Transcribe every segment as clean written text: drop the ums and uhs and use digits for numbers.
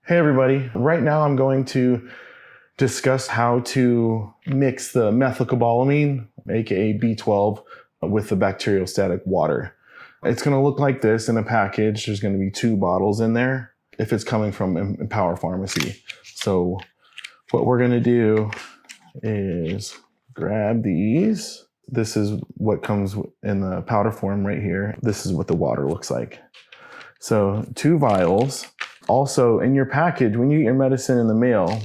Hey everybody, right now I'm going to discuss how to mix the methylcobalamin, aka B12, with the bacteriostatic water. It's going to look like this in a package. There's going to be 2 bottles in there if it's coming from Empower Pharmacy. So what we're going to do is grab these. This is what comes in the powder form right here. This is what the water looks like. So 2 vials. Also, in your package, when you get your medicine in the mail,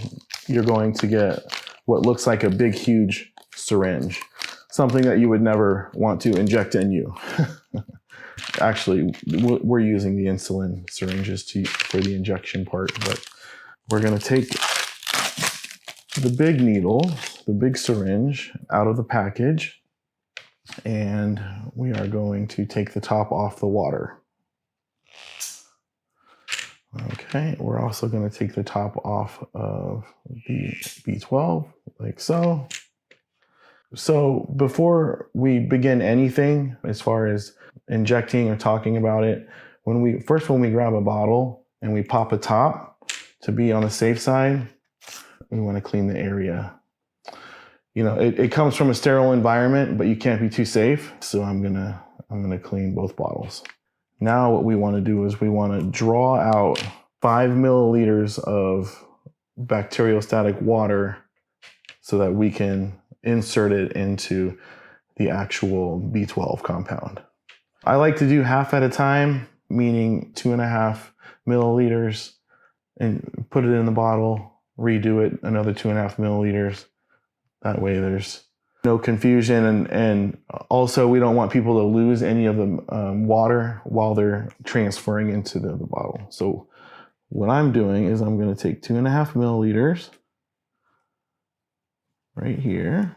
you're going to get what looks like a big, huge syringe. Something that you would never want to inject in you. Actually, we're using the insulin syringes for the injection part, but we're going to take the big needle, the big syringe, out of the package, and we are going to take the top off the water. Okay, we're also going to take the top off of the B12, like so. So before we begin anything, as far as injecting or talking about it, when we grab a bottle and we pop a top to be on the safe side, we want to clean the area. You know, it comes from a sterile environment, but you can't be too safe. So I'm gonna clean both bottles. Now what we want to do is we want to draw out 5 milliliters of bacteriostatic water so that we can insert it into the actual B12 compound. I like to do half at a time, meaning 2.5 milliliters, and put it in the bottle, redo it another 2.5 milliliters. That way there's no confusion, and also we don't want people to lose any of the water while they're transferring into the bottle. So what I'm doing is I'm going to take 2.5 milliliters right here.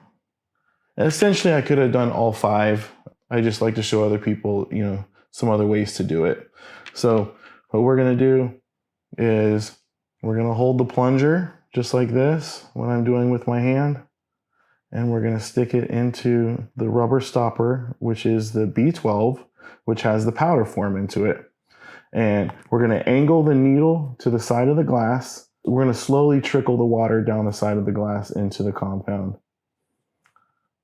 And essentially I could have done all 5. I just like to show other people, you know, some other ways to do it. So what we're going to do is we're going to hold the plunger just like this, what I'm doing with my hand. And we're going to stick it into the rubber stopper, which is the B12, which has the powder form into it. And we're going to angle the needle to the side of the glass. We're going to slowly trickle the water down the side of the glass into the compound.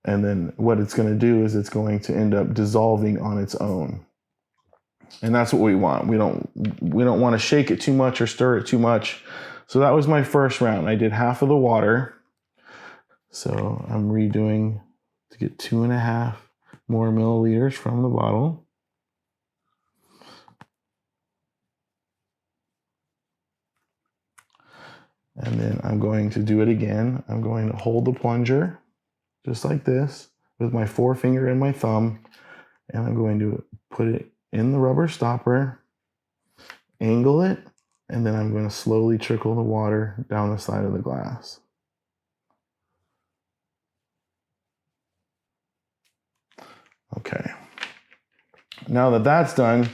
And then what it's going to do is it's going to end up dissolving on its own. And that's what we want. We don't want to shake it too much or stir it too much. So that was my first round. I did half of the water. So I'm redoing to get 2.5 more milliliters from the bottle. And then I'm going to do it again. I'm going to hold the plunger just like this with my forefinger and my thumb. And I'm going to put it in the rubber stopper, angle it, and then I'm going to slowly trickle the water down the side of the glass. Okay. Now that that's done,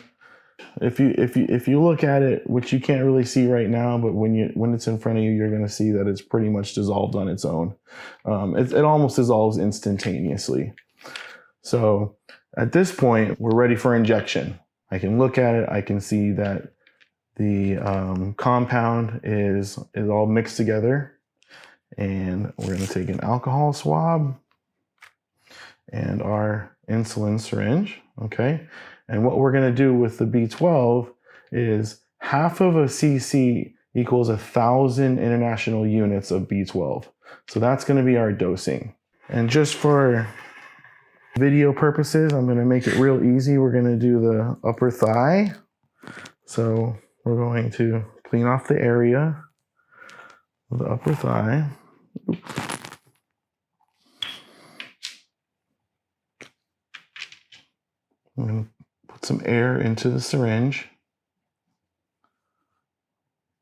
if you look at it, which you can't really see right now, but when it's in front of you, you're going to see that it's pretty much dissolved on its own. It almost dissolves instantaneously. So at this point, we're ready for injection. I can look at it. I can see that the compound is all mixed together, and we're going to take an alcohol swab and our insulin syringe, okay? And what we're going to do with the B12 is half of a cc equals 1,000 international units of B12. So that's going to be our dosing. And just for video purposes, I'm going to make it real easy. We're going to do the upper thigh. So we're going to clean off the area of the upper thigh. Oops. I'm going to put some air into the syringe.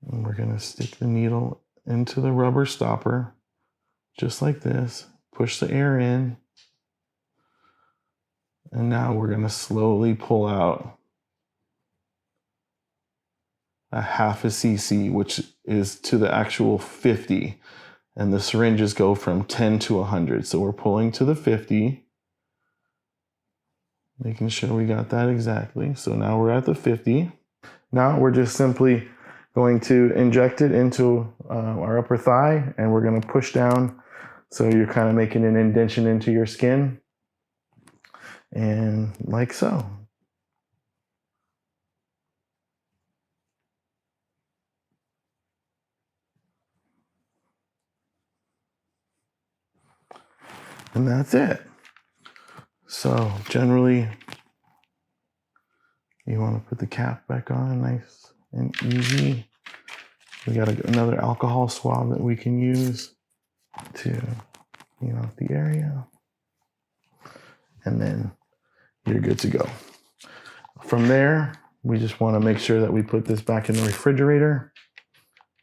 And we're going to stick the needle into the rubber stopper, just like this. Push the air in. And now we're going to slowly pull out a half a cc, which is to the actual 50. And the syringes go from 10 to 100. So we're pulling to the 50. Making sure we got that exactly. So now we're at the 50. Now we're just simply going to inject it into our upper thigh, and we're going to push down. So you're kind of making an indentation into your skin, and like so. And that's it. So generally, you want to put the cap back on nice and easy. We got another alcohol swab that we can use to clean out the area. And then you're good to go. From there, we just want to make sure that we put this back in the refrigerator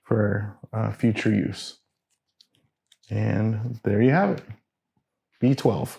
for future use. And there you have it, B12.